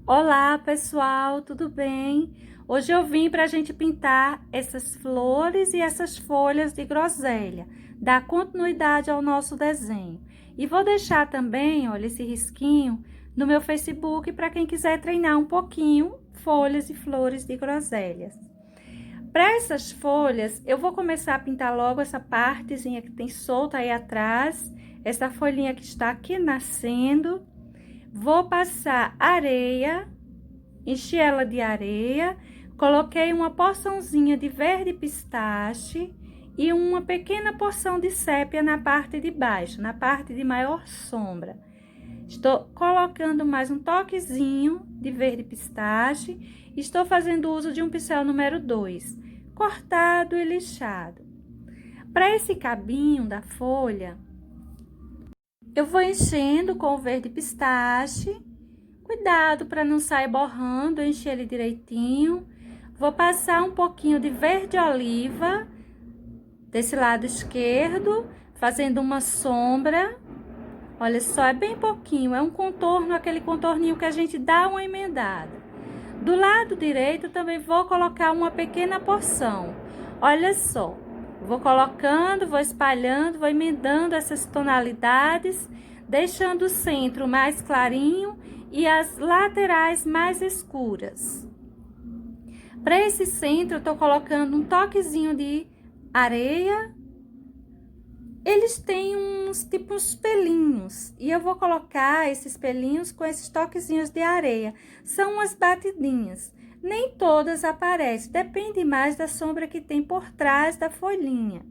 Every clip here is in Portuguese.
Olá, pessoal, tudo bem? Hoje eu vim para a gente pintar essas flores e essas folhas de groselha, dar continuidade ao nosso desenho. E vou deixar também, olha, esse risquinho no meu Facebook para quem quiser treinar um pouquinho folhas e flores de groselhas. Para essas folhas, eu vou começar a pintar logo essa partezinha que tem solta aí atrás, essa folhinha que está aqui nascendo. Vou passar areia, enchi ela de areia, coloquei uma porçãozinha de verde pistache e uma pequena porção de sépia na parte de baixo, na parte de maior sombra. Estou colocando mais um toquezinho de verde pistache. Estou fazendo uso de um pincel número 2, cortado e lixado. Para esse cabinho da folha, eu vou enchendo com o verde pistache. Cuidado para não sair borrando, encher ele direitinho. Vou passar um pouquinho de verde oliva desse lado esquerdo, fazendo uma sombra. Olha só, é bem pouquinho, é um contorno, aquele contorninho que a gente dá uma emendada. Do lado direito também vou colocar uma pequena porção. Olha só, vou colocando, vou espalhando, vou emendando essas tonalidades, deixando o centro mais clarinho e as laterais mais escuras. Para esse centro, eu tô colocando um toquezinho de areia. Eles têm uns pelinhos e eu vou colocar esses pelinhos com esses toquezinhos de areia. São umas batidinhas. Nem todas aparecem, depende mais da sombra que tem por trás da folhinha.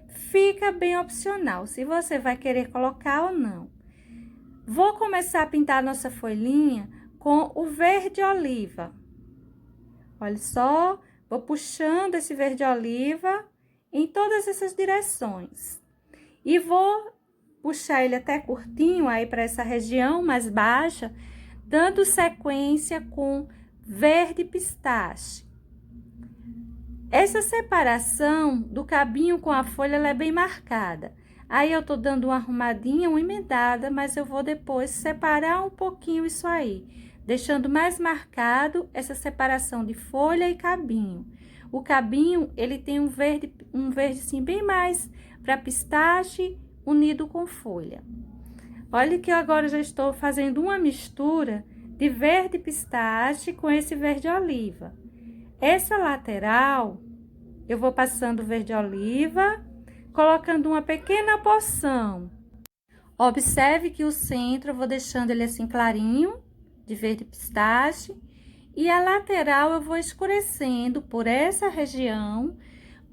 Fica bem opcional, se você vai querer colocar ou não. Vou começar a pintar a nossa folhinha com o verde oliva. Olha só, vou puxando esse verde oliva em todas essas direções. E vou puxar ele até curtinho aí para essa região mais baixa, dando sequência com verde pistache. Essa separação do cabinho com a folha, ela é bem marcada. Aí, eu tô dando uma arrumadinha, uma emendada, mas eu vou depois separar um pouquinho isso aí, deixando mais marcado essa separação de folha e cabinho. O cabinho, ele tem um verde assim, bem mais para pistache, unido com folha. Olha que eu agora já estou fazendo uma mistura de verde pistache com esse verde oliva. Essa lateral, eu vou passando verde oliva, colocando uma pequena porção. Observe que o centro eu vou deixando ele assim clarinho, de verde pistache, e a lateral eu vou escurecendo por essa região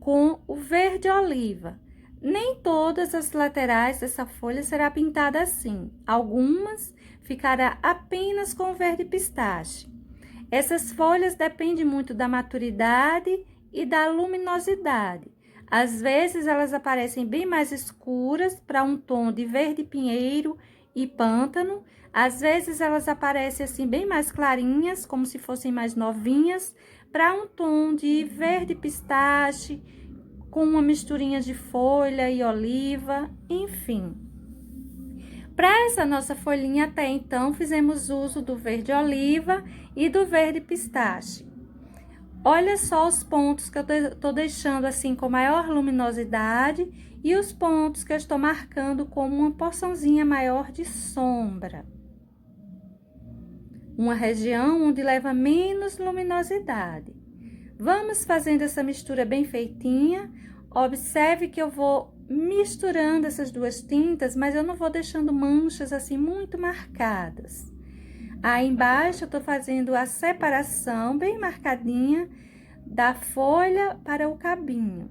com o verde oliva. Nem todas as laterais dessa folha será pintada assim, algumas ficará apenas com verde pistache. Essas folhas dependem muito da maturidade e da luminosidade. Às vezes, elas aparecem bem mais escuras para um tom de verde pinheiro e pântano. Às vezes, elas aparecem assim bem mais clarinhas, como se fossem mais novinhas, para um tom de verde pistache, com uma misturinha de folha e oliva, enfim. Para essa nossa folhinha, até então, fizemos uso do verde oliva e do verde pistache. Olha só os pontos que eu tô deixando assim com maior luminosidade e os pontos que eu estou marcando com uma porçãozinha maior de sombra. Uma região onde leva menos luminosidade. Vamos fazendo essa mistura bem feitinha. Observe que eu vou misturando essas duas tintas, mas eu não vou deixando manchas assim muito marcadas. Aí embaixo eu tô fazendo a separação bem marcadinha da folha para o cabinho.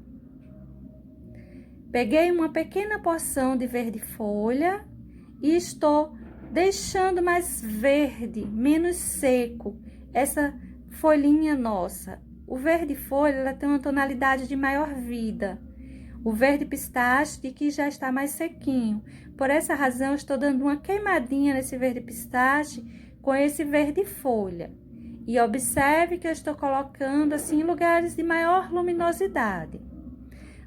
Peguei uma pequena porção de verde folha e estou deixando mais verde, menos seco, essa folhinha nossa. O verde folha, ela tem uma tonalidade de maior vida. O verde pistache de que já está mais sequinho. Por essa razão, eu estou dando uma queimadinha nesse verde pistache com esse verde folha. E observe que eu estou colocando assim em lugares de maior luminosidade.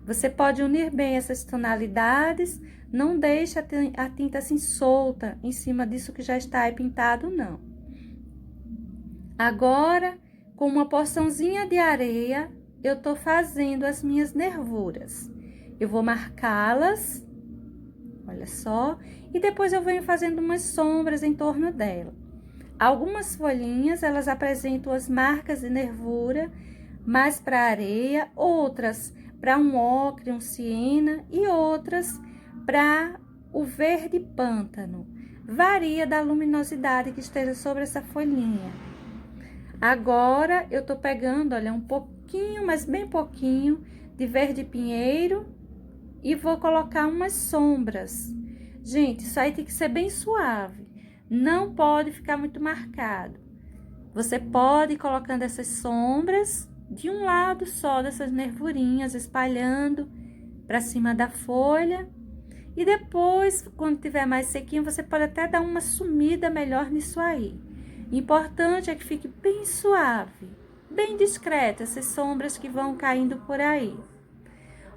Você pode unir bem essas tonalidades, não deixe a tinta assim solta em cima disso que já está aí pintado, não. Agora, com uma porçãozinha de areia, eu tô fazendo as minhas nervuras. Eu vou marcá-las, olha só, e depois eu venho fazendo umas sombras em torno dela. Algumas folhinhas, elas apresentam as marcas de nervura, mais para areia, outras para um ocre, um siena e outras para o verde pântano. Varia da luminosidade que esteja sobre essa folhinha. Agora, eu tô pegando, olha, um pouquinho, mas bem pouquinho, de verde pinheiro e vou colocar umas sombras. Gente, isso aí tem que ser bem suave, não pode ficar muito marcado. Você pode ir colocando essas sombras de um lado só dessas nervurinhas, espalhando para cima da folha. E depois, quando tiver mais sequinho, você pode até dar uma sumida melhor nisso aí. Importante é que fique bem suave, bem discreta, essas sombras que vão caindo por aí.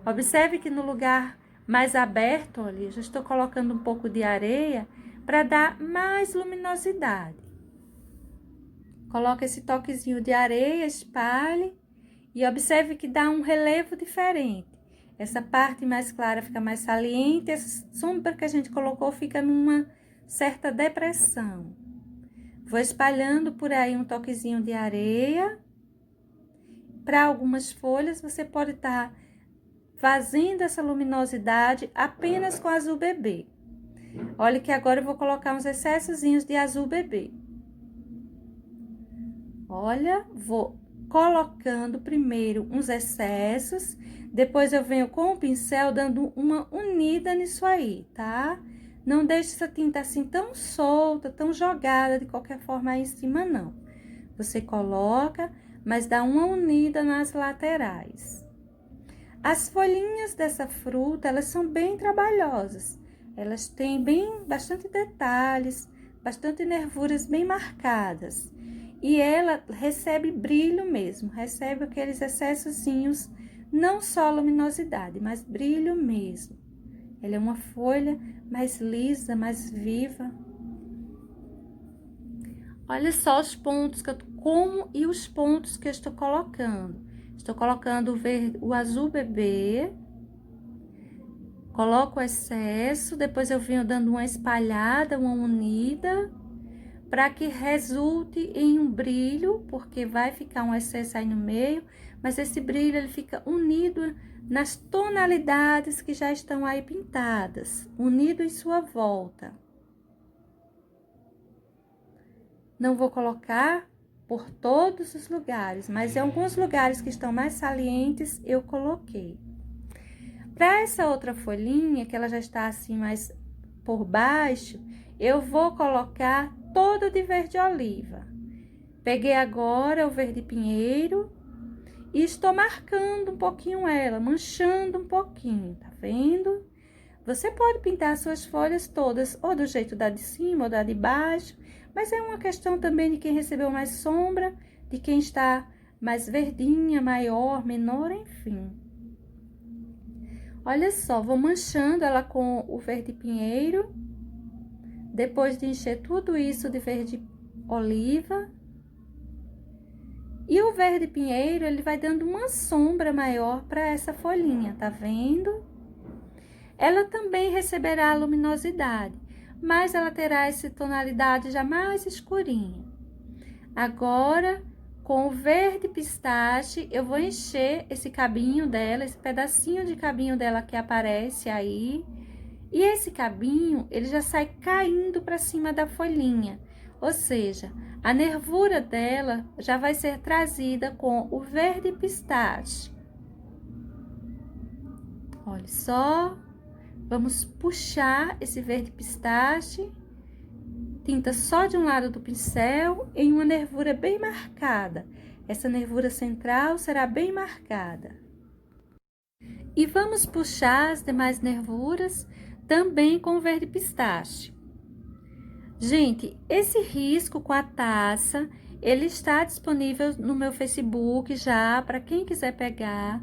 Observe que no lugar mais aberto, olha, eu já estou colocando um pouco de areia para dar mais luminosidade. Coloque esse toquezinho de areia, espalhe e observe que dá um relevo diferente. Essa parte mais clara fica mais saliente, essa sombra que a gente colocou fica numa certa depressão. Vou espalhando por aí um toquezinho de areia. Para algumas folhas, você pode estar fazendo essa luminosidade apenas com azul bebê. Olha que agora eu vou colocar uns excessozinhos de azul bebê. Olha, vou colocando primeiro uns excessos, depois eu venho com o pincel dando uma unida nisso aí, tá? Não deixe essa tinta assim tão solta, tão jogada de qualquer forma aí em cima, não. Você coloca, mas dá uma unida nas laterais. As folhinhas dessa fruta, elas são bem trabalhosas. Elas têm bastante detalhes, bastante nervuras bem marcadas. E ela recebe brilho mesmo, recebe aqueles excessozinhos, não só luminosidade, mas brilho mesmo. Ela é uma folha mais lisa, mais viva. Olha só os pontos que os pontos que eu estou colocando. Estou colocando o azul bebê, coloco o excesso, depois eu venho dando uma espalhada, uma unida, para que resulte em um brilho, porque vai ficar um excesso aí no meio, mas esse brilho ele fica unido nas tonalidades que já estão aí pintadas, unido em sua volta. Não vou colocar por todos os lugares, mas em alguns lugares que estão mais salientes eu coloquei. Para essa outra folhinha, que ela já está assim mais por baixo, eu vou colocar toda de verde oliva. Peguei agora o verde pinheiro e estou marcando um pouquinho ela, manchando um pouquinho, tá vendo? Você pode pintar as suas folhas todas, ou do jeito da de cima ou da de baixo, mas é uma questão também de quem recebeu mais sombra, de quem está mais verdinha, maior, menor, enfim. Olha só, vou manchando ela com o verde pinheiro, depois de encher tudo isso de verde oliva. E o verde pinheiro, ele vai dando uma sombra maior para essa folhinha, tá vendo? Ela também receberá a luminosidade, mas ela terá essa tonalidade já mais escurinha. Agora, com o verde pistache, eu vou encher esse cabinho dela, esse pedacinho de cabinho dela que aparece aí. E esse cabinho, ele já sai caindo para cima da folhinha. Ou seja, a nervura dela já vai ser trazida com o verde pistache. Olha só. Vamos puxar esse verde pistache, tinta só de um lado do pincel, em uma nervura bem marcada. Essa nervura central será bem marcada. E vamos puxar as demais nervuras também com o verde pistache. Gente, esse risco com a taça, ele está disponível no meu Facebook já, para quem quiser pegar.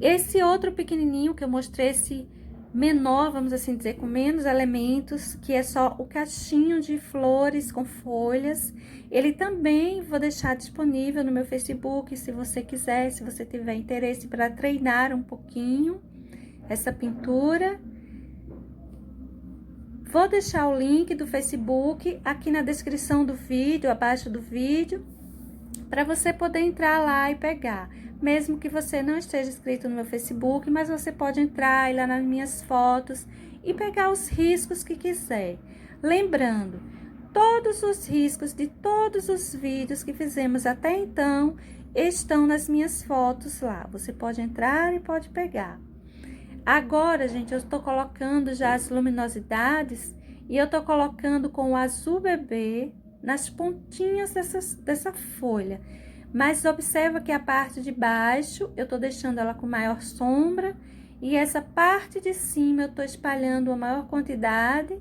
Esse outro pequenininho que eu mostrei, esse menor, vamos assim dizer, com menos elementos, que é só o cachinho de flores com folhas. Ele também vou deixar disponível no meu Facebook, se você quiser, se você tiver interesse para treinar um pouquinho essa pintura. Vou deixar o link do Facebook aqui na descrição do vídeo, abaixo do vídeo, para você poder entrar lá e pegar. Mesmo que você não esteja inscrito no meu Facebook, mas você pode entrar e lá nas minhas fotos e pegar os riscos que quiser. Lembrando, todos os riscos de todos os vídeos que fizemos até então estão nas minhas fotos lá. Você pode entrar e pode pegar. Agora, gente, eu estou colocando já as luminosidades e eu estou colocando com o azul bebê nas pontinhas dessa folha. Mas observa que a parte de baixo eu tô deixando ela com maior sombra e essa parte de cima eu tô espalhando uma maior quantidade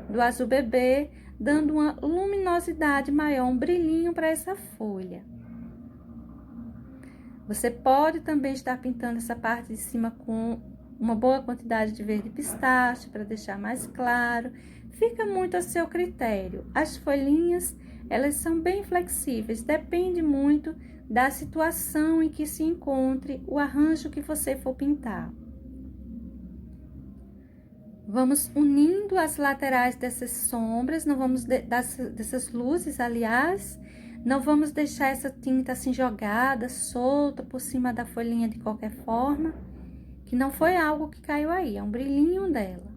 do azul bebê, dando uma luminosidade maior, um brilhinho para essa folha. Você pode também estar pintando essa parte de cima com uma boa quantidade de verde pistache para deixar mais claro. Fica muito a seu critério. As folhinhas, elas são bem flexíveis, depende muito da situação em que se encontre o arranjo que você for pintar. Vamos unindo as laterais dessas sombras, não vamos dessas luzes, aliás, não vamos deixar essa tinta assim jogada, solta por cima da folhinha de qualquer forma, que não foi algo que caiu aí, é um brilhinho dela.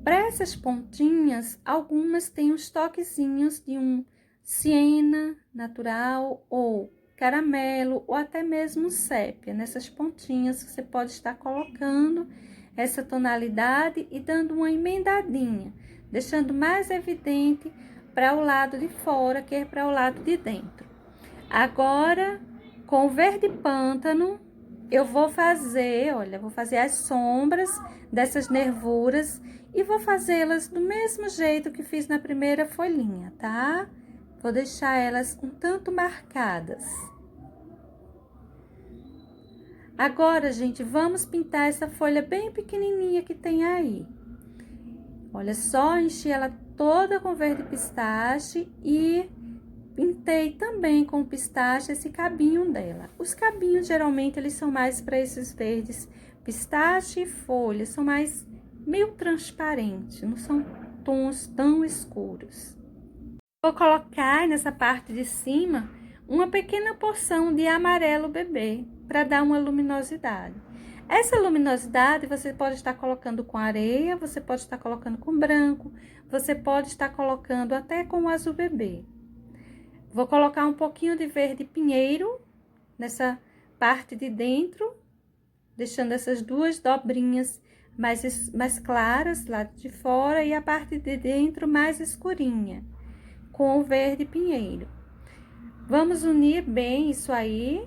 Para essas pontinhas, algumas têm uns toquezinhos de um siena natural ou caramelo ou até mesmo sépia. Nessas pontinhas você pode estar colocando essa tonalidade e dando uma emendadinha, deixando mais evidente para o lado de fora que para o lado de dentro. Agora, com o verde pântano, eu vou fazer, olha, vou fazer as sombras dessas nervuras e vou fazê-las do mesmo jeito que fiz na primeira folhinha, tá? Vou deixar elas um tanto marcadas. Agora, gente, vamos pintar essa folha bem pequenininha que tem aí. Olha só, enchi ela toda com verde pistache e pintei também com pistache esse cabinho dela. Os cabinhos, geralmente, eles são mais para esses verdes pistache e folha, são mais meio transparentes, não são tons tão escuros. Vou colocar nessa parte de cima uma pequena porção de amarelo bebê para dar uma luminosidade. Essa luminosidade você pode estar colocando com areia, você pode estar colocando com branco, você pode estar colocando até com azul bebê. Vou colocar um pouquinho de verde pinheiro nessa parte de dentro, deixando essas duas dobrinhas mais claras lá de fora e a parte de dentro mais escurinha, com o verde pinheiro. Vamos unir bem isso aí.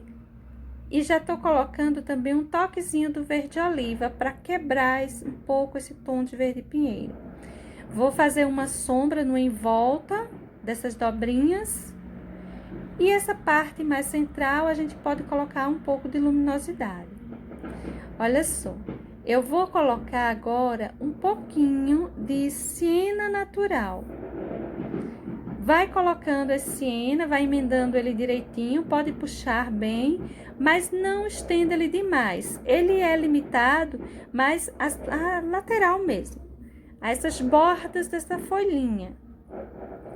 E já tô colocando também um toquezinho do verde oliva para quebrar um pouco esse tom de verde pinheiro. Vou fazer uma sombra no em volta dessas dobrinhas. E essa parte mais central a gente pode colocar um pouco de luminosidade. Olha só, eu vou colocar agora um pouquinho de siena natural. Vai colocando esse siena, vai emendando ele direitinho, pode puxar bem, mas não estenda ele demais. Ele é limitado, mas a lateral mesmo, a essas bordas dessa folhinha.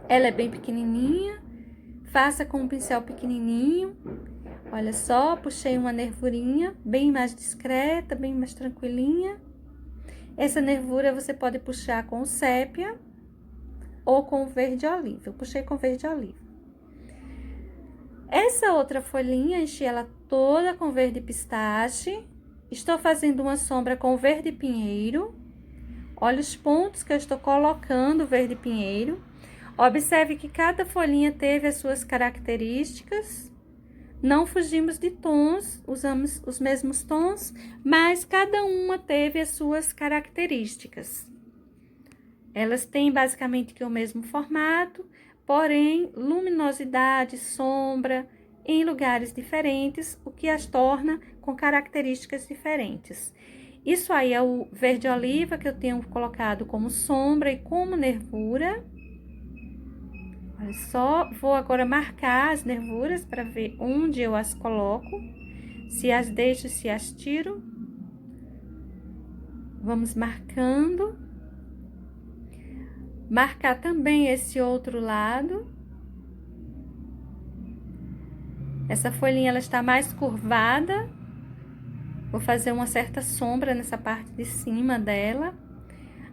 Ela é bem pequenininha, faça com um pincel pequenininho. Olha só, puxei uma nervurinha bem mais discreta, bem mais tranquilinha. Essa nervura você pode puxar com o sépia ou com o verde oliva. Eu puxei com verde oliva. Essa outra folhinha, enchi ela toda com verde pistache. Estou fazendo uma sombra com verde pinheiro. Olha os pontos que eu estou colocando verde pinheiro. Observe que cada folhinha teve as suas características. Não fugimos de tons, usamos os mesmos tons, mas cada uma teve as suas características. Elas têm basicamente que o mesmo formato, porém luminosidade, sombra em lugares diferentes, o que as torna com características diferentes. Isso aí é o verde oliva que eu tenho colocado como sombra e como nervura. Olha só, vou agora marcar as nervuras para ver onde eu as coloco. Se as deixo, se as tiro. Vamos marcando. Marcar também esse outro lado. Essa folhinha, ela está mais curvada. Vou fazer uma certa sombra nessa parte de cima dela.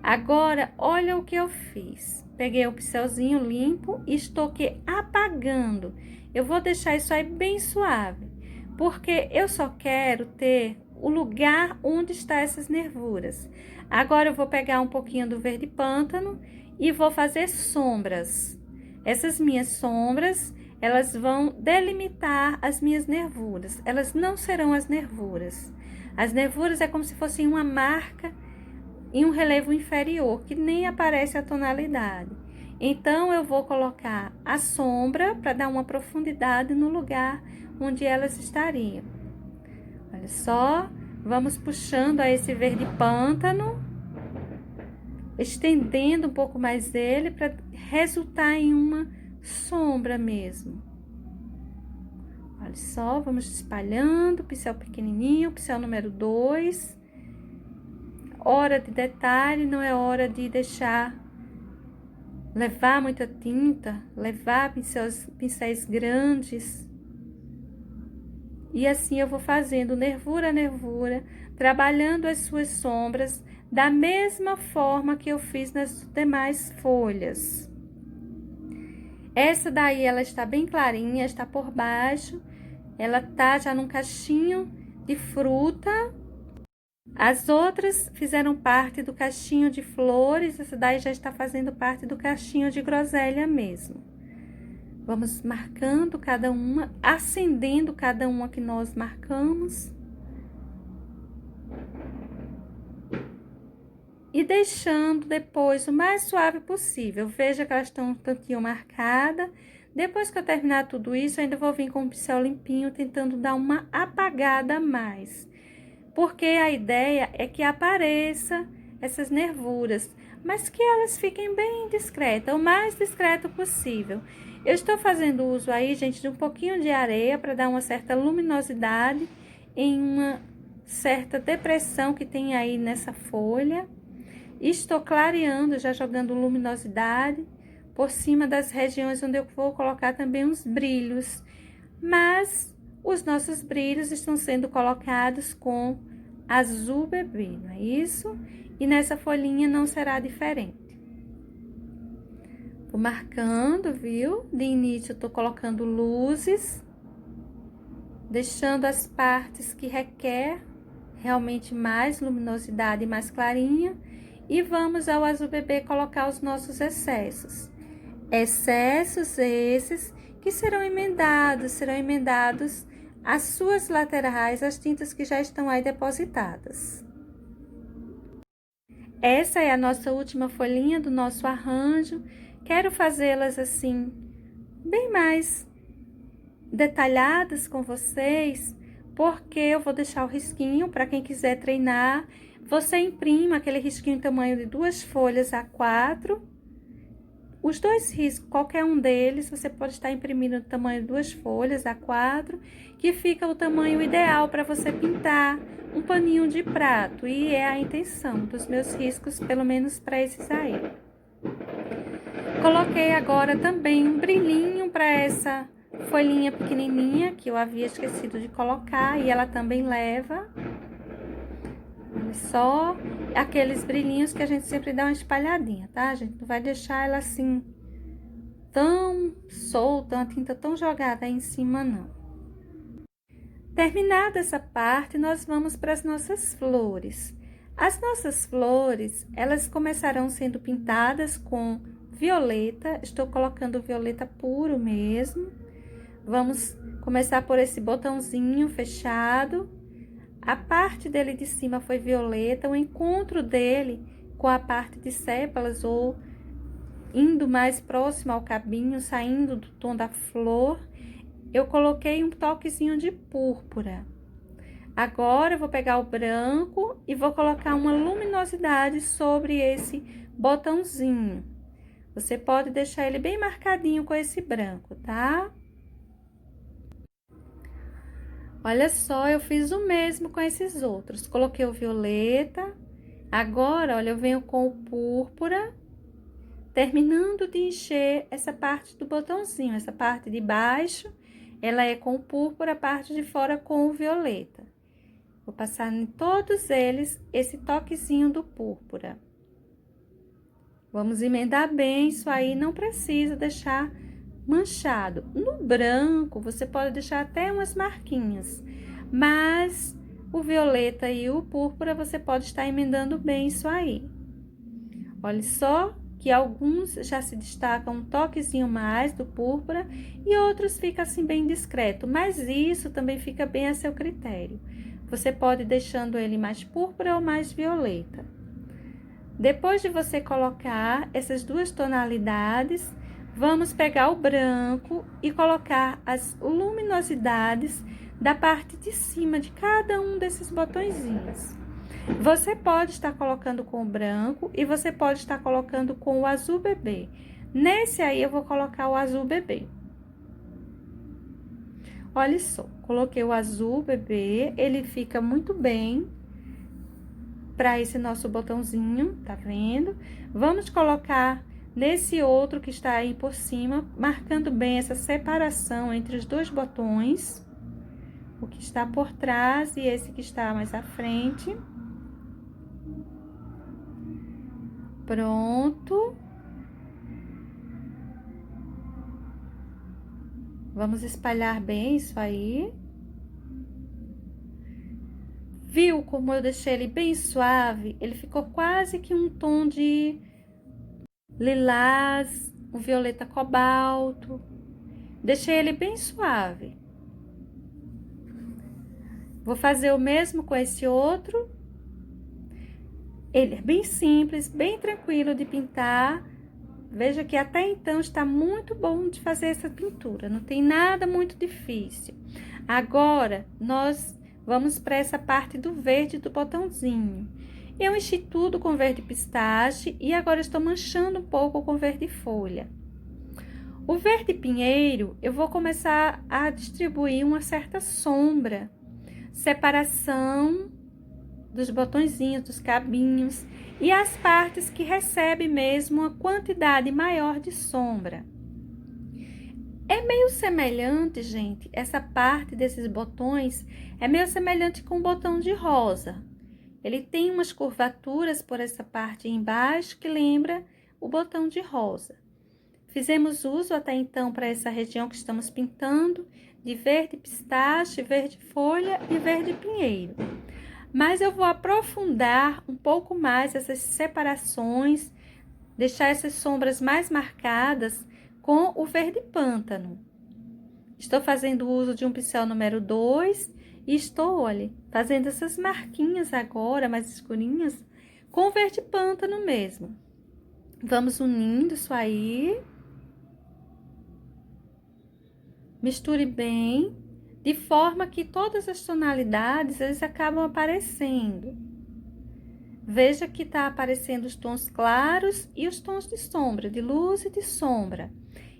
Agora, olha o que eu fiz. Peguei o pincelzinho limpo e estou aqui apagando. Eu vou deixar isso aí bem suave, porque eu só quero ter o lugar onde estão essas nervuras. Agora, eu vou pegar um pouquinho do verde pântano e vou fazer sombras. Essas minhas sombras, elas vão delimitar as minhas nervuras. Elas não serão as nervuras. As nervuras é como se fossem uma marca em um relevo inferior, que nem aparece a tonalidade. Então, eu vou colocar a sombra para dar uma profundidade no lugar onde elas estariam. Olha só, vamos puxando a esse verde pântano, estendendo um pouco mais ele para resultar em uma sombra mesmo. Olha só, vamos espalhando, pincel pequenininho, pincel número 2. Hora de detalhe, não é hora de deixar levar muita tinta, levar pincéis grandes. E assim eu vou fazendo nervura a nervura, trabalhando as suas sombras da mesma forma que eu fiz nas demais folhas. Essa daí, ela está bem clarinha, está por baixo, ela tá já num cachinho de fruta. As outras fizeram parte do cachinho de flores, essa daí já está fazendo parte do cachinho de groselha mesmo. Vamos marcando cada uma, acendendo cada uma que nós marcamos. E deixando depois o mais suave possível. Veja que elas estão um tantinho marcadas. Depois que eu terminar tudo isso, eu ainda vou vir com o pincel limpinho, tentando dar uma apagada a mais. Porque a ideia é que apareça essas nervuras, mas que elas fiquem bem discretas, o mais discreto possível. Eu estou fazendo uso aí, gente, de um pouquinho de areia para dar uma certa luminosidade em uma certa depressão que tem aí nessa folha. Estou clareando, já jogando luminosidade por cima das regiões onde eu vou colocar também uns brilhos. Mas os nossos brilhos estão sendo colocados com azul bebê, não é isso? E nessa folhinha não será diferente. Vou marcando, viu? De início eu tô colocando luzes, deixando as partes que requer realmente mais luminosidade e mais clarinha. E vamos ao azul bebê colocar os nossos excessos. Excessos esses que serão emendados as suas laterais, as tintas que já estão aí depositadas. Essa é a nossa última folhinha do nosso arranjo. Quero fazê-las assim, bem mais detalhadas com vocês, porque eu vou deixar o risquinho para quem quiser treinar. Você imprima aquele risquinho em tamanho de 2 folhas A4. Os 2 riscos, qualquer um deles, você pode estar imprimindo no tamanho de 2 folhas A4, que fica o tamanho ideal para você pintar um paninho de prato. E é a intenção dos meus riscos, pelo menos para esses aí. Coloquei agora também um brilhinho para essa folhinha pequenininha, que eu havia esquecido de colocar, e ela também leva. Olha só, aqueles brilhinhos que a gente sempre dá uma espalhadinha, tá? A gente não vai deixar ela assim, tão solta, uma tinta tão jogada aí em cima, não. Terminada essa parte, nós vamos para as nossas flores. As nossas flores, elas começarão sendo pintadas com violeta. Estou colocando violeta puro mesmo. Vamos começar por esse botãozinho fechado. A parte dele de cima foi violeta, o encontro dele com a parte de sépalas, ou indo mais próximo ao cabinho, saindo do tom da flor, eu coloquei um toquezinho de púrpura. Agora, eu vou pegar o branco e vou colocar uma luminosidade sobre esse botãozinho. Você pode deixar ele bem marcadinho com esse branco, tá? Olha só, eu fiz o mesmo com esses outros. Coloquei o violeta. Agora, olha, eu venho com o púrpura, terminando de encher essa parte do botãozinho. Essa parte de baixo, ela é com o púrpura, a parte de fora com o violeta. Vou passar em todos eles esse toquezinho do púrpura. Vamos emendar bem isso aí, não precisa deixar manchado. No branco, você pode deixar até umas marquinhas, mas o violeta e o púrpura, você pode estar emendando bem isso aí. Olha só que alguns já se destacam um toquezinho mais do púrpura e outros fica assim bem discreto, mas isso também fica bem a seu critério. Você pode ir deixando ele mais púrpura ou mais violeta. Depois de você colocar essas duas tonalidades, vamos pegar o branco e colocar as luminosidades da parte de cima de cada um desses botõezinhos. Você pode estar colocando com o branco e você pode estar colocando com o azul bebê. Nesse aí, eu vou colocar o azul bebê. Olha só, coloquei o azul bebê, ele fica muito bem para esse nosso botãozinho, tá vendo? Vamos colocar nesse outro que está aí por cima, marcando bem essa separação entre os dois botões, o que está por trás e esse que está mais à frente. Pronto. Vamos espalhar bem isso aí. Viu como eu deixei ele bem suave? Ele ficou quase que um tom de lilás, um violeta cobalto. Deixei ele bem suave. Vou fazer o mesmo com esse outro. Ele é bem simples, bem tranquilo de pintar. Veja que até então está muito bom de fazer essa pintura, não tem nada muito difícil. Agora, nós vamos para essa parte do verde do botãozinho. Eu enchi tudo com verde pistache e agora estou manchando um pouco com verde folha. O verde pinheiro, eu vou começar a distribuir uma certa sombra, separação dos botõezinhos, dos cabinhos e as partes que recebem mesmo uma quantidade maior de sombra. É meio semelhante, gente, essa parte desses botões é meio semelhante com o botão de rosa. Ele tem umas curvaturas por essa parte embaixo que lembra o botão de rosa. Fizemos uso até então para essa região que estamos pintando de verde pistache, verde folha e verde pinheiro. Mas eu vou aprofundar um pouco mais essas separações, deixar essas sombras mais marcadas com o verde pântano. Estou fazendo uso de um pincel número 2 e estou, olha, fazendo essas marquinhas agora, mais escurinhas, com o verde pântano mesmo. Vamos unindo isso aí. Misture bem, de forma que todas as tonalidades, eles acabam aparecendo. Veja que tá aparecendo os tons claros e os tons de sombra, de luz e de sombra.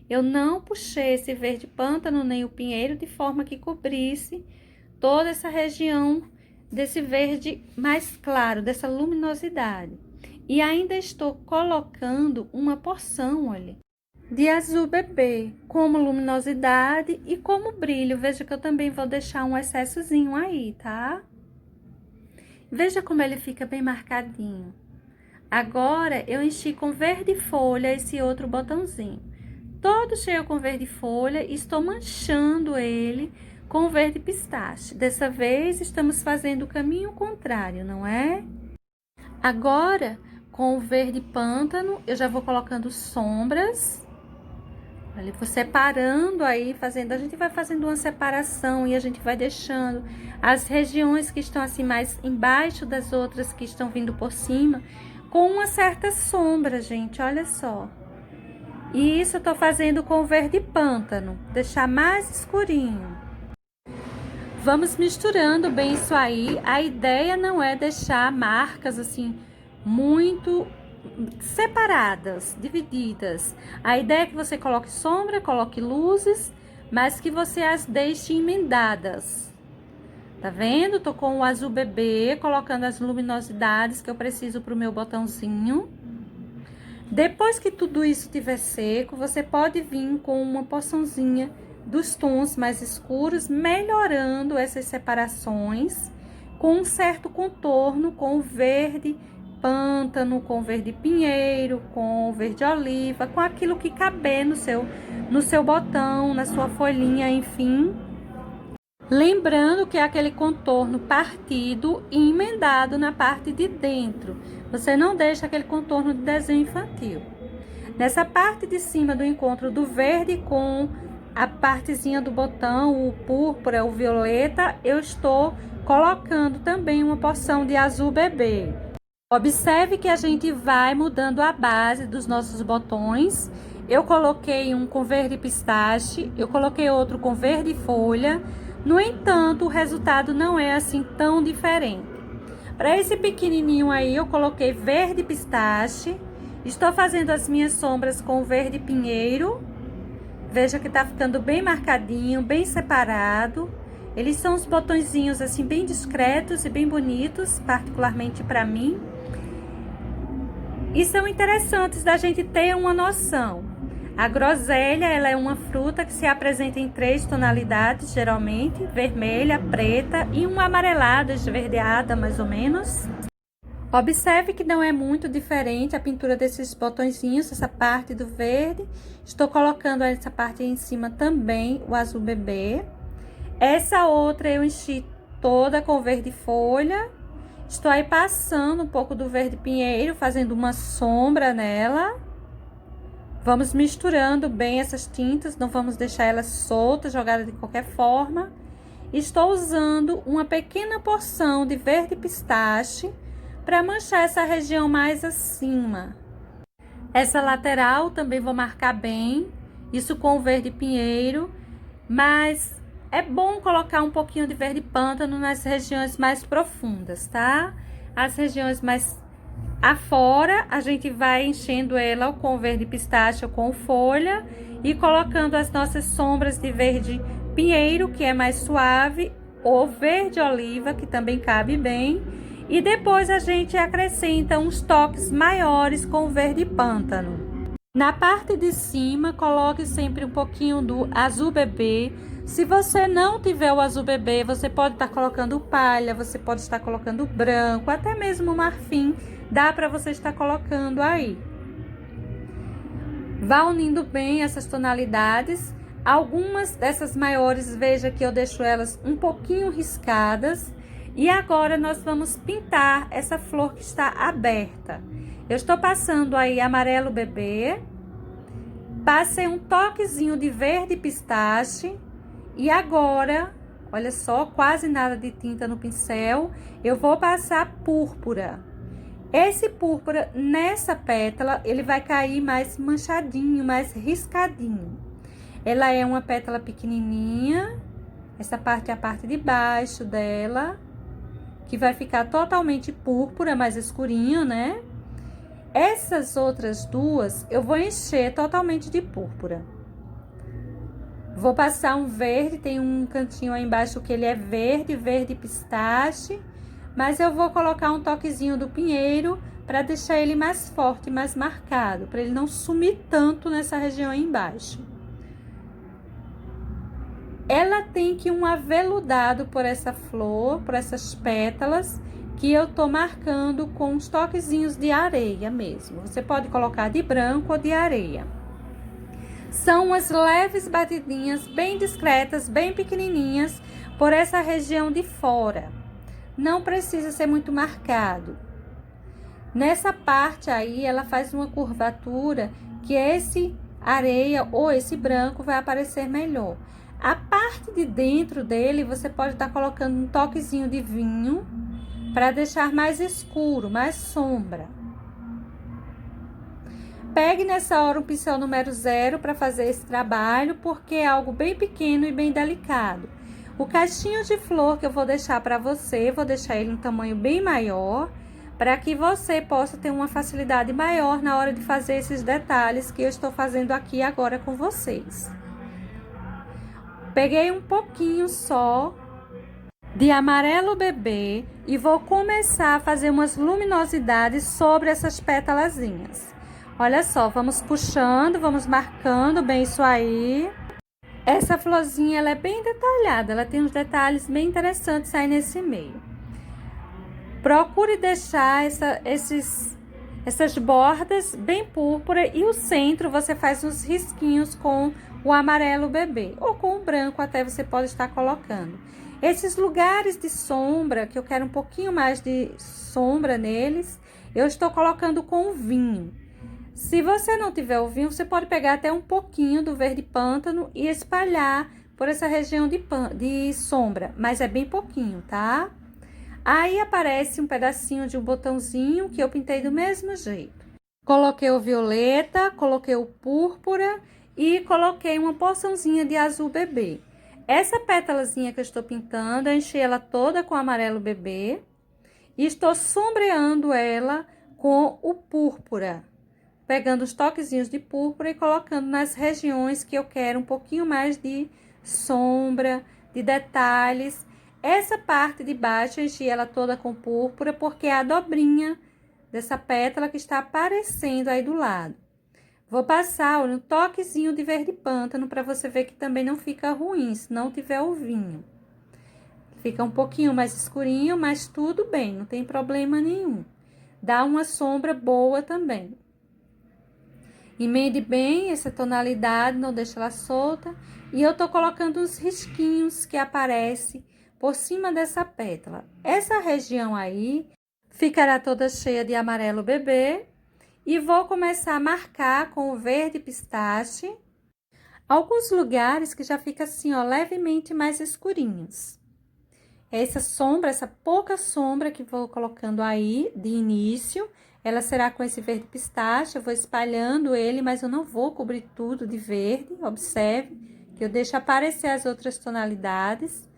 Eu não puxei esse verde pântano nem o pinheiro de forma que cobrisse toda essa região desse verde mais claro, dessa luminosidade. E ainda estou colocando uma porção, olha, de azul bebê, como luminosidade e como brilho. Veja que eu também vou deixar um excessozinho aí, tá? Veja como ele fica bem marcadinho. Agora, eu enchi com verde folha esse outro botãozinho. Todo cheio com verde folha e estou manchando ele com verde pistache. Dessa vez, estamos fazendo o caminho contrário, não é? Agora, com o verde pântano, eu já vou colocando sombras. Olha, vou separando aí, fazendo, a gente vai fazendo uma separação e a gente vai deixando as regiões que estão assim mais embaixo das outras que estão vindo por cima, com uma certa sombra, gente, olha só. E isso eu tô fazendo com o verde pântano, deixar mais escurinho. Vamos misturando bem isso aí. A ideia não é deixar marcas assim muito separadas, divididas. A ideia é que você coloque sombra, coloque luzes, mas que você as deixe emendadas. Tá vendo? Tô com o azul bebê, colocando as luminosidades que eu preciso pro meu botãozinho. Depois que tudo isso estiver seco, você pode vir com uma porçãozinha dos tons mais escuros, melhorando essas separações com um certo contorno, com o verde pântano, com o verde pinheiro, com o verde oliva, com aquilo que caber no seu botão, na sua folhinha, enfim. Lembrando que é aquele contorno partido e emendado na parte de dentro. Você não deixa aquele contorno de desenho infantil. Nessa parte de cima do encontro do verde com a partezinha do botão, o púrpura, o violeta, eu estou colocando também uma porção de azul bebê. Observe que a gente vai mudando a base dos nossos botões. Eu coloquei um com verde pistache, eu coloquei outro com verde folha. No entanto, o resultado não é assim tão diferente. Para esse pequenininho aí, eu coloquei verde pistache. Estou fazendo as minhas sombras com verde pinheiro. Veja que tá ficando bem marcadinho, bem separado. Eles são os botõezinhos assim bem discretos e bem bonitos, particularmente para mim. E são interessantes da gente ter uma noção. A groselha, ela é uma fruta que se apresenta em 3 tonalidades, geralmente, vermelha, preta e uma amarelada, esverdeada, mais ou menos. Observe que não é muito diferente a pintura desses botõezinhos, essa parte do verde. Estou colocando essa parte aí em cima também, o azul bebê. Essa outra eu enchi toda com verde folha. Estou aí passando um pouco do verde pinheiro, fazendo uma sombra nela. Vamos misturando bem essas tintas, não vamos deixar elas soltas, jogadas de qualquer forma. Estou usando uma pequena porção de verde pistache para manchar essa região mais acima. Essa lateral também vou marcar bem, isso com o verde pinheiro, mas é bom colocar um pouquinho de verde pântano nas regiões mais profundas, tá? As regiões mais afora, a gente vai enchendo ela com verde pistache ou com folha e colocando as nossas sombras de verde pinheiro, que é mais suave, ou verde oliva, que também cabe bem. E depois a gente acrescenta uns toques maiores com verde pântano. Na parte de cima, coloque sempre um pouquinho do azul bebê. Se você não tiver o azul bebê, você pode estar colocando palha, você pode estar colocando branco, até mesmo marfim. Dá para você estar colocando aí. Vá unindo bem essas tonalidades. Algumas dessas maiores, veja que eu deixo elas um pouquinho riscadas. E agora nós vamos pintar essa flor que está aberta. Eu estou passando aí amarelo bebê. Passei um toquezinho de verde pistache. E agora, olha só, quase nada de tinta no pincel. Eu vou passar púrpura. Esse púrpura, nessa pétala, ele vai cair mais manchadinho, mais riscadinho. Ela é uma pétala pequenininha. Essa parte é a parte de baixo dela, que vai ficar totalmente púrpura, mais escurinho, né? Essas outras duas, eu vou encher totalmente de púrpura. Vou passar um verde, tem um cantinho aí embaixo que ele é verde, verde pistache. Mas eu vou colocar um toquezinho do pinheiro para deixar ele mais forte, mais marcado, para ele não sumir tanto nessa região aí embaixo. Ela tem que um aveludado por essa flor, por essas pétalas, que eu tô marcando com uns toquezinhos de areia mesmo. Você pode colocar de branco ou de areia. São umas leves batidinhas bem discretas, bem pequenininhas, por essa região de fora. Não precisa ser muito marcado. Nessa parte aí, ela faz uma curvatura que esse areia ou esse branco vai aparecer melhor. A parte de dentro dele, você pode estar colocando um toquezinho de vinho para deixar mais escuro, mais sombra. Pegue nessa hora um pincel número 0 para fazer esse trabalho, porque é algo bem pequeno e bem delicado. O caixinho de flor que eu vou deixar para você, vou deixar ele em um tamanho bem maior, para que você possa ter uma facilidade maior na hora de fazer esses detalhes que eu estou fazendo aqui agora com vocês. Peguei um pouquinho só de amarelo bebê e vou começar a fazer umas luminosidades sobre essas pétalazinhas. Olha só, vamos puxando, vamos marcando bem isso aí. Essa florzinha, ela é bem detalhada, ela tem uns detalhes bem interessantes aí nesse meio. Procure deixar essas bordas bem púrpura e o centro você faz uns risquinhos com o amarelo bebê ou com o branco até você pode estar colocando. Esses lugares de sombra, que eu quero um pouquinho mais de sombra neles, eu estou colocando com o vinho. Se você não tiver o vinho, você pode pegar até um pouquinho do verde pântano e espalhar por essa região de sombra, mas é bem pouquinho, tá? Aí aparece um pedacinho de um botãozinho que eu pintei do mesmo jeito. Coloquei o violeta, coloquei o púrpura e coloquei uma porçãozinha de azul bebê. Essa pétalazinha que eu estou pintando, eu enchi ela toda com amarelo bebê e estou sombreando ela com o púrpura. Pegando os toquezinhos de púrpura e colocando nas regiões que eu quero um pouquinho mais de sombra, de detalhes. Essa parte de baixo eu enchi ela toda com púrpura porque é a dobrinha dessa pétala que está aparecendo aí do lado. Vou passar um toquezinho de verde pântano para você ver que também não fica ruim, se não tiver o vinho. Fica um pouquinho mais escurinho, mas tudo bem, não tem problema nenhum. Dá uma sombra boa também. Emende bem essa tonalidade, não deixa ela solta. E eu tô colocando uns risquinhos que aparecem por cima dessa pétala. Essa região aí ficará toda cheia de amarelo bebê. E vou começar a marcar com o verde pistache alguns lugares que já fica assim, ó, levemente mais escurinhos. Essa sombra, essa pouca sombra que vou colocando aí de início, ela será com esse verde pistache. Eu vou espalhando ele, mas eu não vou cobrir tudo de verde. Observe que eu deixo aparecer as outras tonalidades.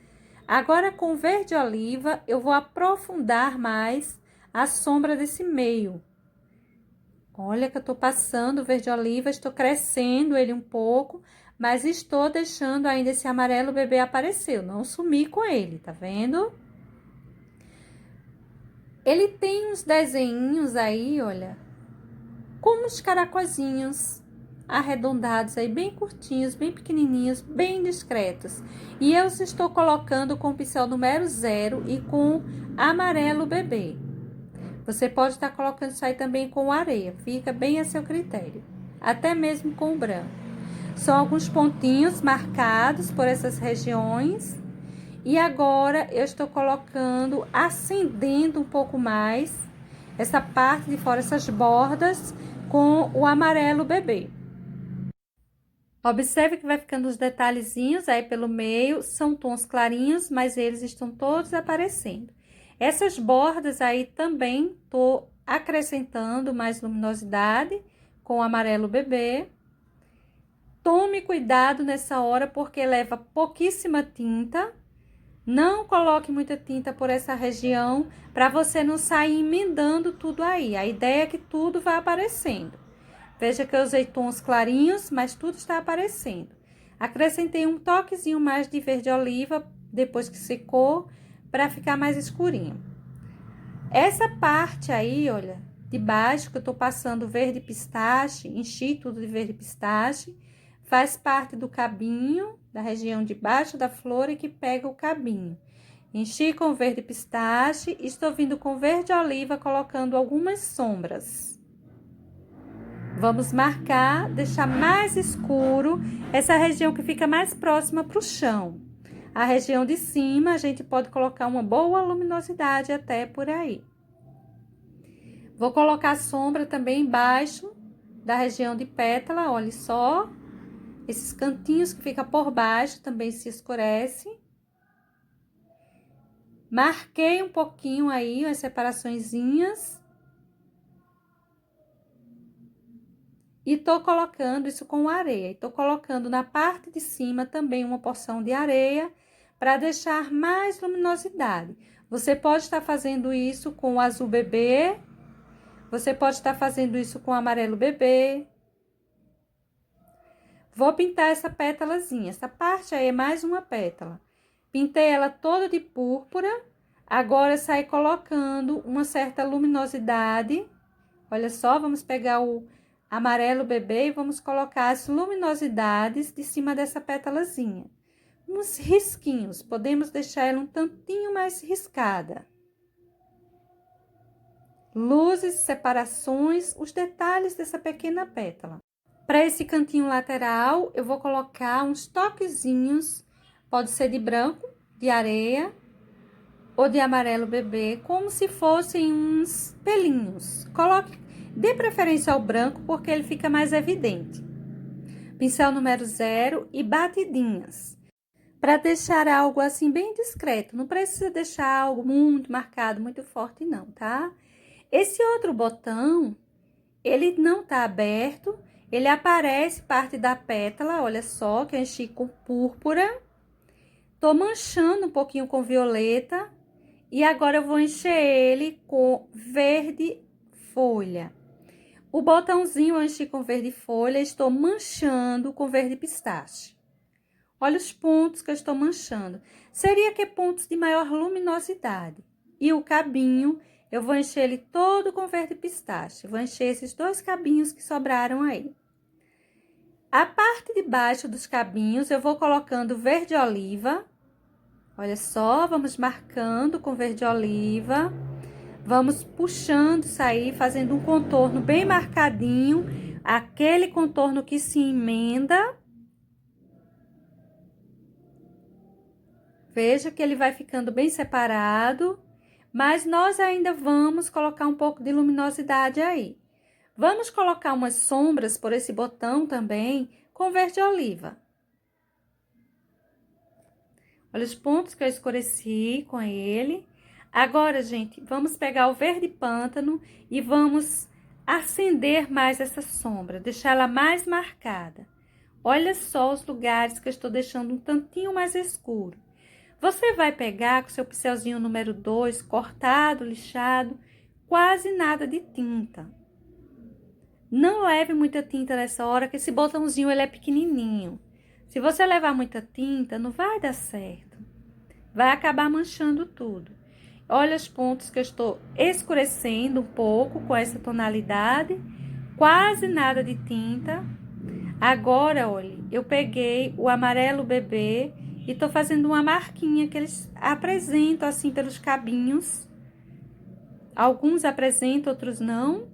Agora, com verde oliva, eu vou aprofundar mais a sombra desse meio. Olha que eu tô passando o verde oliva, estou crescendo ele um pouco, mas estou deixando ainda esse amarelo bebê aparecer. Eu não sumi com ele, tá vendo? Ele tem uns desenhinhos aí, olha, como uns caracolzinhos arredondados aí, bem curtinhos, bem pequenininhos, bem discretos. E eu estou colocando com o pincel número 0 e com amarelo bebê. Você pode estar colocando isso aí também com areia, fica bem a seu critério, até mesmo com o branco. São alguns pontinhos marcados por essas regiões. E agora eu estou colocando, acendendo um pouco mais essa parte de fora, essas bordas, com o amarelo bebê. Observe que vai ficando os detalhezinhos aí pelo meio, são tons clarinhos, mas eles estão todos aparecendo. Essas bordas aí também tô acrescentando mais luminosidade com o amarelo bebê. Tome cuidado nessa hora porque leva pouquíssima tinta. Não coloque muita tinta por essa região para você não sair emendando tudo aí. A ideia é que tudo vai aparecendo. Veja que eu usei tons clarinhos, mas tudo está aparecendo. Acrescentei um toquezinho mais de verde oliva depois que secou, para ficar mais escurinho. Essa parte aí, olha, de baixo que eu tô passando verde pistache, enchi tudo de verde pistache, faz parte do cabinho, da região de baixo da flor e que pega o cabinho. Enchi com verde pistache, estou vindo com verde oliva, colocando algumas sombras. Vamos marcar, deixar mais escuro essa região que fica mais próxima para o chão. A região de cima, a gente pode colocar uma boa luminosidade até por aí. Vou colocar sombra também embaixo da região de pétala, olha só. Esses cantinhos que fica por baixo também se escurece. Marquei um pouquinho aí as separaçõezinhas. E tô colocando isso com areia. E tô colocando na parte de cima também uma porção de areia para deixar mais luminosidade. Você pode estar fazendo isso com o azul bebê, você pode estar fazendo isso com o amarelo bebê. Vou pintar essa pétalazinha, essa parte aí é mais uma pétala. Pintei ela toda de púrpura, agora saí colocando uma certa luminosidade. Olha só, vamos pegar o amarelo bebê e vamos colocar as luminosidades de cima dessa pétalazinha. Uns risquinhos, podemos deixar ela um tantinho mais riscada. Luzes, separações, os detalhes dessa pequena pétala. Para esse cantinho lateral, eu vou colocar uns toquezinhos, pode ser de branco, de areia ou de amarelo bebê, como se fossem uns pelinhos. Coloque, dê preferência ao branco, porque ele fica mais evidente. Pincel número 0 e batidinhas. Para deixar algo assim bem discreto, não precisa deixar algo muito marcado, muito forte não, tá? Esse outro botão, ele não tá aberto, ele aparece parte da pétala, olha só, que eu enchi com púrpura. Tô manchando um pouquinho com violeta e agora eu vou encher ele com verde folha. O botãozinho eu enchi com verde folha, estou manchando com verde pistache. Olha os pontos que eu estou manchando. Seria que pontos de maior luminosidade. E o cabinho, eu vou encher ele todo com verde pistache. Vou encher esses 2 cabinhos que sobraram aí. A parte de baixo dos cabinhos, eu vou colocando verde oliva. Olha só, vamos marcando com verde oliva. Vamos puxando isso aí, fazendo um contorno bem marcadinho. Aquele contorno que se emenda. Veja que ele vai ficando bem separado, mas nós ainda vamos colocar um pouco de luminosidade aí. Vamos colocar umas sombras por esse botão também com verde oliva. Olha os pontos que eu escureci com ele. Agora, gente, vamos pegar o verde pântano e vamos acender mais essa sombra, deixar ela mais marcada. Olha só os lugares que eu estou deixando um tantinho mais escuro. Você vai pegar com seu pincelzinho número 2, cortado, lixado, quase nada de tinta. Não leve muita tinta nessa hora, que esse botãozinho ele é pequenininho. Se você levar muita tinta, não vai dar certo. Vai acabar manchando tudo. Olha os pontos que eu estou escurecendo um pouco com essa tonalidade. Quase nada de tinta. Agora, olha, eu peguei o amarelo bebê e tô fazendo uma marquinha que eles apresentam assim pelos cabinhos. Alguns apresentam, outros não.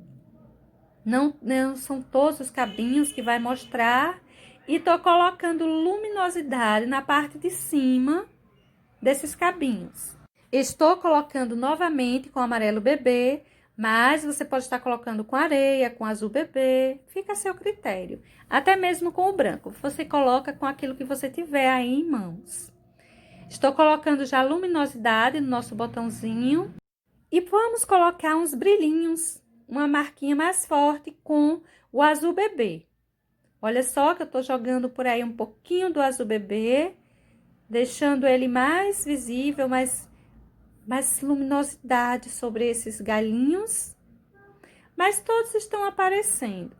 Não são todos os cabinhos que vai mostrar. E tô colocando luminosidade na parte de cima desses cabinhos. Estou colocando novamente com amarelo bebê, mas você pode estar colocando com areia, com azul bebê, fica a seu critério. Até mesmo com o branco, você coloca com aquilo que você tiver aí em mãos. Estou colocando já luminosidade no nosso botãozinho. E vamos colocar uns brilhinhos, uma marquinha mais forte com o azul bebê. Olha só que eu tô jogando por aí um pouquinho do azul bebê, deixando ele mais visível, mais luminosidade sobre esses galinhos. Mas todos estão aparecendo.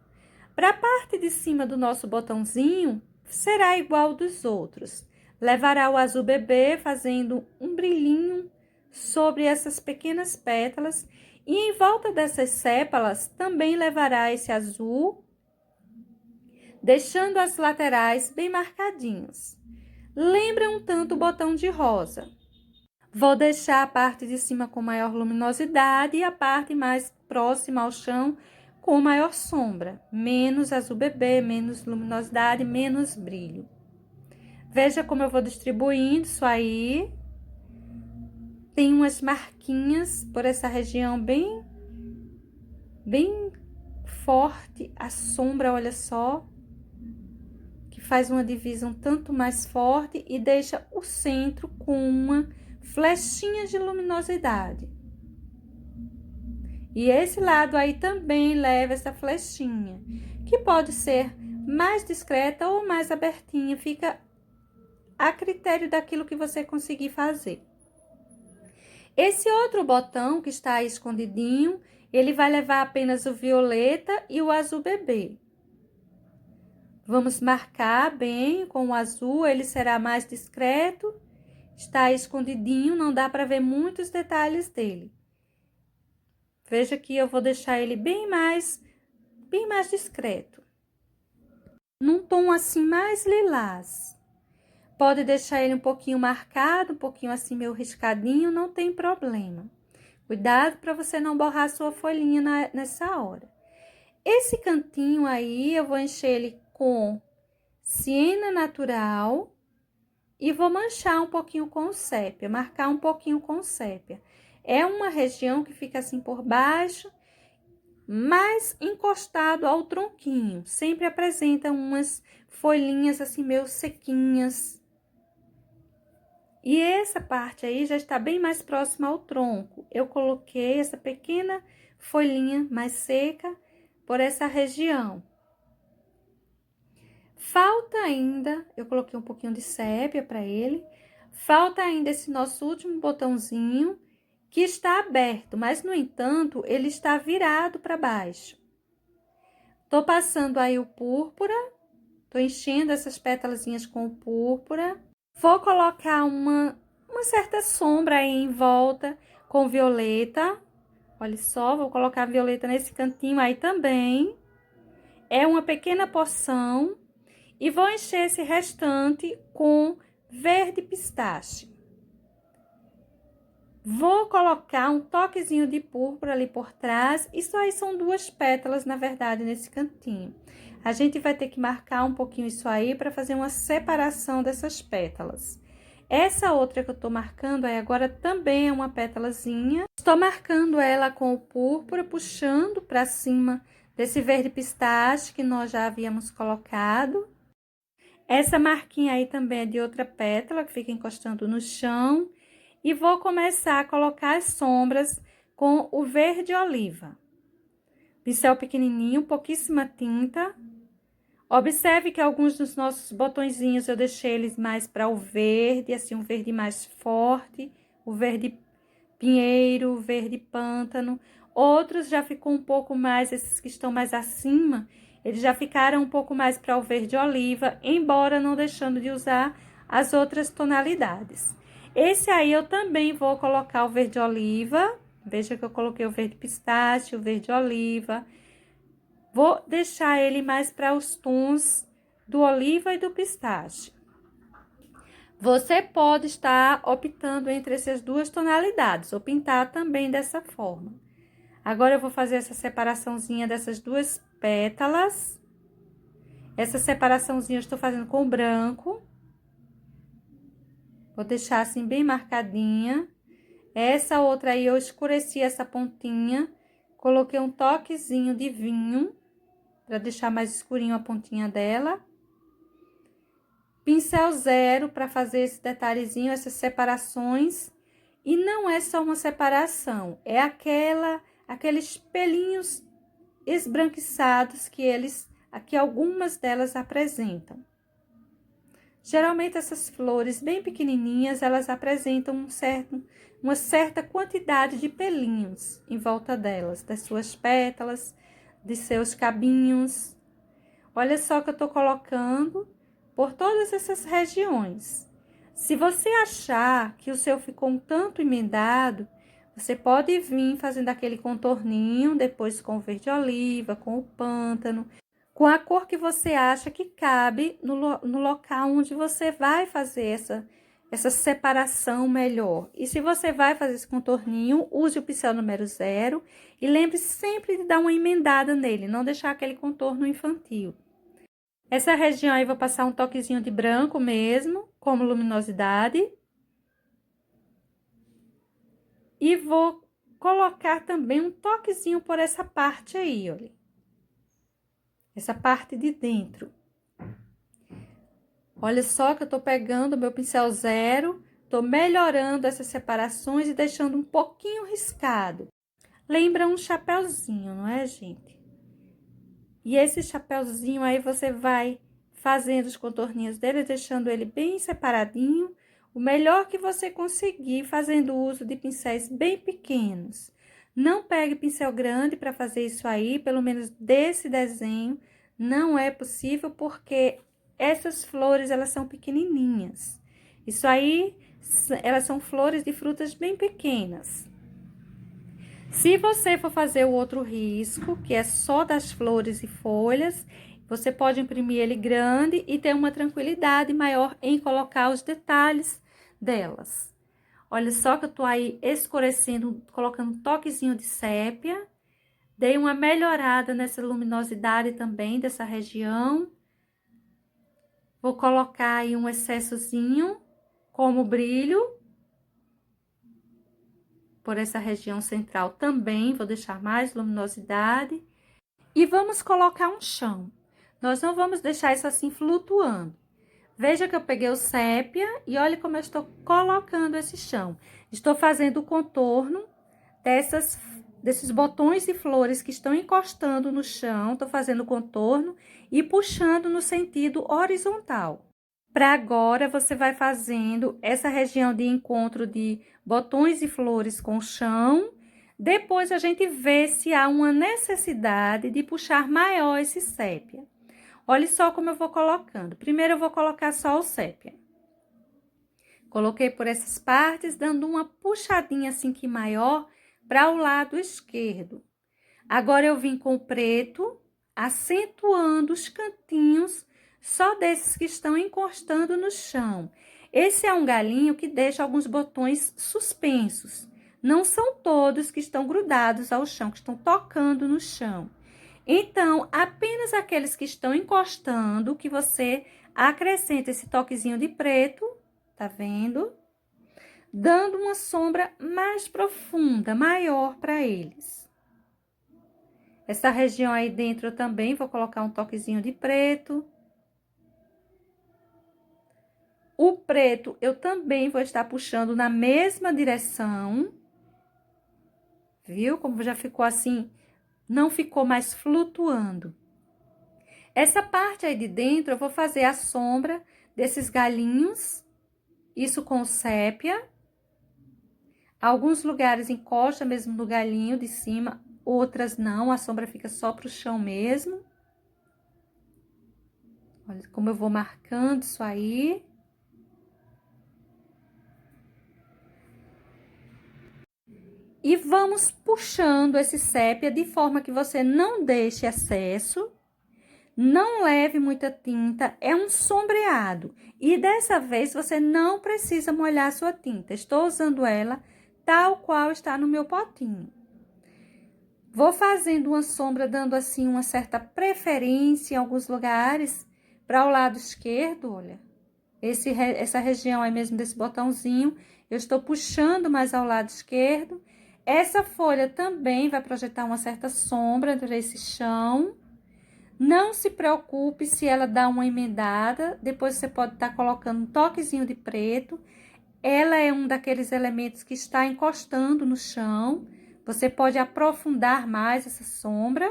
Para a parte de cima do nosso botãozinho, será igual dos outros. Levará o azul bebê fazendo um brilhinho sobre essas pequenas pétalas. E em volta dessas sépalas também levará esse azul, deixando as laterais bem marcadinhos. Lembra um tanto o botão de rosa. Vou deixar a parte de cima com maior luminosidade e a parte mais próxima ao chão com maior sombra. Menos azul bebê, menos luminosidade, menos brilho. Veja como eu vou distribuindo isso aí. Tem umas marquinhas por essa região bem forte. A sombra, olha só, que faz uma divisão tanto mais forte e deixa o centro com uma flechinha de luminosidade. E esse lado aí também leva essa flechinha, que pode ser mais discreta ou mais abertinha, fica a critério daquilo que você conseguir fazer. Esse outro botão que está aí escondidinho, ele vai levar apenas o violeta e o azul bebê. Vamos marcar bem com o azul, ele será mais discreto. Está aí escondidinho, não dá para ver muitos detalhes dele. Veja que eu vou deixar ele bem mais discreto. Num tom assim mais lilás. Pode deixar ele um pouquinho marcado, um pouquinho assim meio riscadinho, não tem problema. Cuidado para você não borrar a sua folhinha nessa hora. Esse cantinho aí, eu vou encher ele com siena natural e vou manchar um pouquinho com sépia, marcar um pouquinho com sépia. É uma região que fica assim por baixo, mais encostado ao tronquinho. Sempre apresenta umas folhinhas assim meio sequinhas. E essa parte aí já está bem mais próxima ao tronco. Eu coloquei essa pequena folhinha mais seca por essa região. Falta ainda, eu coloquei um pouquinho de sépia para ele. Falta ainda esse nosso último botãozinho que está aberto, mas no entanto, ele está virado para baixo. Tô passando aí o púrpura, tô enchendo essas pétalazinhas com o púrpura. Vou colocar uma certa sombra aí em volta com violeta. Olha só, vou colocar violeta nesse cantinho aí também. É uma pequena porção. E vou encher esse restante com verde pistache. Vou colocar um toquezinho de púrpura ali por trás. Isso aí são 2 pétalas, na verdade, nesse cantinho. A gente vai ter que marcar um pouquinho isso aí para fazer uma separação dessas pétalas. Essa outra que eu tô marcando aí agora também é uma pétalazinha. Estou marcando ela com o púrpura, puxando para cima desse verde pistache que nós já havíamos colocado. Essa marquinha aí também é de outra pétala, que fica encostando no chão. E vou começar a colocar as sombras com o verde oliva. Pincel pequenininho, pouquíssima tinta. Observe que alguns dos nossos botõezinhos eu deixei eles mais para o verde, assim, um verde mais forte. O verde pinheiro, o verde pântano. Outros já ficou um pouco mais, esses que estão mais acima, eles já ficaram um pouco mais para o verde oliva, embora não deixando de usar as outras tonalidades. Esse aí eu também vou colocar o verde oliva. Veja que eu coloquei o verde pistache, o verde oliva. Vou deixar ele mais para os tons do oliva e do pistache. Você pode estar optando entre essas 2 tonalidades, ou pintar também dessa forma. Agora, eu vou fazer essa separaçãozinha dessas 2 pétalas. Essa separaçãozinha eu estou fazendo com branco. Vou deixar assim bem marcadinha. Essa outra aí eu escureci essa pontinha. Coloquei um toquezinho de vinho, para deixar mais escurinho a pontinha dela. Pincel zero para fazer esse detalhezinho, essas separações. E não é só uma separação, é aqueles pelinhos esbranquiçados que algumas delas apresentam. Geralmente essas flores bem pequenininhas, elas apresentam uma certa quantidade de pelinhos em volta delas, das suas pétalas, de seus cabinhos. Olha só que eu tô colocando por todas essas regiões. Se você achar que o seu ficou um tanto emendado, você pode vir fazendo aquele contorninho, depois com o verde oliva, com o pântano, com a cor que você acha que cabe no local onde você vai fazer essa separação melhor. E se você vai fazer esse contorninho, use o pincel número 0 e lembre-se sempre de dar uma emendada nele, não deixar aquele contorno infantil. Essa região aí, vou passar um toquezinho de branco mesmo, como luminosidade. E vou colocar também um toquezinho por essa parte aí, olha. Essa parte de dentro. Olha só que eu tô pegando o meu pincel 0, tô melhorando essas separações e deixando um pouquinho riscado. Lembra um chapéuzinho, não é, gente? E esse chapéuzinho aí você vai fazendo os contorninhos dele, deixando ele bem separadinho. O melhor que você conseguir, fazendo uso de pincéis bem pequenos. Não pegue pincel grande para fazer isso aí, pelo menos desse desenho. Não é possível porque essas flores, elas são pequenininhas. Isso aí, elas são flores de frutas bem pequenas. Se você for fazer o outro risco, que é só das flores e folhas, você pode imprimir ele grande e ter uma tranquilidade maior em colocar os detalhes delas. Olha só que eu tô aí escurecendo, colocando um toquezinho de sépia. Dei uma melhorada nessa luminosidade também dessa região. Vou colocar aí um excessozinho como brilho. Por essa região central também, vou deixar mais luminosidade. E vamos colocar um chão. Nós não vamos deixar isso assim flutuando. Veja que eu peguei o sépia e olha como eu estou colocando esse chão. Estou fazendo o contorno desses botões de flores que estão encostando no chão. Estou fazendo o contorno e puxando no sentido horizontal. Para agora, você vai fazendo essa região de encontro de botões e flores com o chão. Depois, a gente vê se há uma necessidade de puxar maior esse sépia. Olha só como eu vou colocando. Primeiro, eu vou colocar só o sépia. Coloquei por essas partes, dando uma puxadinha assim que maior para o lado esquerdo. Agora, eu vim com o preto, acentuando os cantinhos só desses que estão encostando no chão. Esse é um galinho que deixa alguns botões suspensos. Não são todos que estão grudados ao chão, que estão tocando no chão. Então, apenas aqueles que estão encostando, que você acrescenta esse toquezinho de preto, tá vendo? Dando uma sombra mais profunda, maior para eles. Essa região aí dentro eu também vou colocar um toquezinho de preto. O preto eu também vou estar puxando na mesma direção. Viu como já ficou assim? Não ficou mais flutuando. Essa parte aí de dentro eu vou fazer a sombra desses galinhos. Isso com sépia. Alguns lugares encosta mesmo no galinho de cima, outras não. A sombra fica só pro chão mesmo. Olha como eu vou marcando isso aí. E vamos puxando esse sépia de forma que você não deixe excesso, não leve muita tinta, é um sombreado. E dessa vez você não precisa molhar a sua tinta, estou usando ela tal qual está no meu potinho. Vou fazendo uma sombra, dando assim uma certa preferência em alguns lugares, para o lado esquerdo, olha. Essa região aí mesmo desse botãozinho, eu estou puxando mais ao lado esquerdo. Essa folha também vai projetar uma certa sombra entre esse chão. Não se preocupe se ela dá uma emendada, depois você pode estar colocando um toquezinho de preto. Ela é um daqueles elementos que está encostando no chão. Você pode aprofundar mais essa sombra,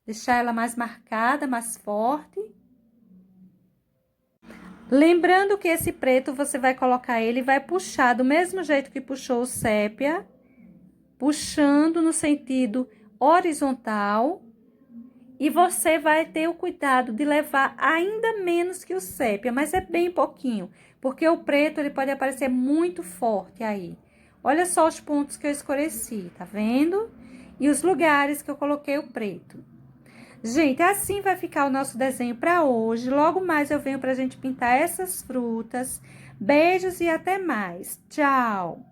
deixar ela mais marcada, mais forte. Lembrando que esse preto você vai colocar ele e vai puxar do mesmo jeito que puxou o sépia, puxando no sentido horizontal, e você vai ter o cuidado de levar ainda menos que o sépia, mas é bem pouquinho, porque o preto ele pode aparecer muito forte aí. Olha só os pontos que eu escureci, tá vendo? E os lugares que eu coloquei o preto. Gente, assim vai ficar o nosso desenho para hoje. Logo mais eu venho pra gente pintar essas frutas. Beijos e até mais. Tchau!